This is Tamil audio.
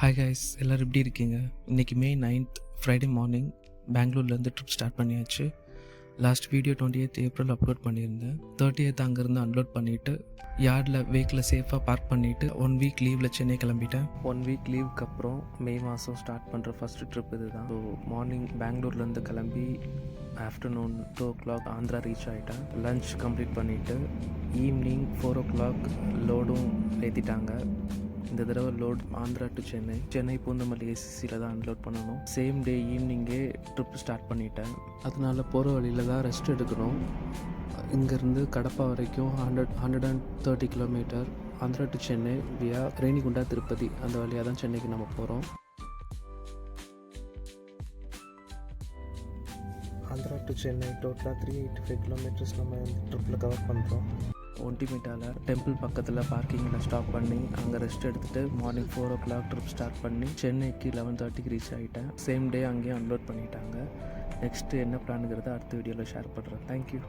ஹாய் கைஸ், எல்லோரும் எப்படி இருக்கீங்க? இன்றைக்கி May 9th ஃப்ரைடே மார்னிங் பெங்களூர்லேருந்து ட்ரிப் ஸ்டார்ட் பண்ணியாச்சு. Last video 28th April upload பண்ணியிருந்தேன். 30th அங்கேருந்து அன்லோட் பண்ணிவிட்டு யார்டில் வெஹிக்கிளை சேஃபாக பார்க் பண்ணிவிட்டு 1 வீக் லீவில் சென்னை கிளம்பிட்டேன். 1 வீக் லீவுக்கு அப்புறம் மே மாதம் ஸ்டார்ட் பண்ணுற ஃபஸ்ட்டு ட்ரிப் இது தான். ஸோ மார்னிங் பெங்களூர்லேருந்து கிளம்பி ஆஃப்டர்நூன் 2 o'clock ஆந்திரா ரீச் ஆகிட்டேன். லன்ச் கம்ப்ளீட் பண்ணிவிட்டு ஈவினிங் 4 o'clock லோடும் ஏற்றிட்டாங்க. இந்த தடவை லோட் ஆந்திரா டு சென்னை பூந்தமல்லி ஏசிசியில் தான் அன்லோட் பண்ணணும். சேம் டே ஈவினிங்கே ட்ரிப் ஸ்டார்ட் பண்ணிட்டேன். அதனால் போகிற வழியில் தான் ரெஸ்ட் எடுக்கணும். இங்கேருந்து கடப்பா வரைக்கும் 130 கிலோமீட்டர். ஆந்திரா டு சென்னை வியா ரேணிகுண்டா திருப்பதி அந்த வழியாக தான் சென்னைக்கு நம்ம போகிறோம். ஆந்திரா டு சென்னை டோட்டலாக 385 கிலோமீட்டர்ஸ் நம்ம இந்த ட்ரிப்பில் கவர் பண்ணுறோம். ஒண்டிமிட்டாவில் டெம்பிள் பக்கத்தில் பார்க்கிங்கில் ஸ்டாப் பண்ணி அங்கே ரெஸ்ட் எடுத்துகிட்டு மார்னிங் 4 o'clock ட்ரிப் ஸ்டார்ட் பண்ணி சென்னைக்கு 11:30 ரீச் ஆகிட்டேன். சேம் டே அங்கேயும் அன்லோட் பண்ணிட்டாங்க. நெக்ஸ்ட்டு என்ன பிளானுங்கிறத அடுத்த வீடியோவில் ஷேர் பண்ணுறேன். தேங்க்யூ.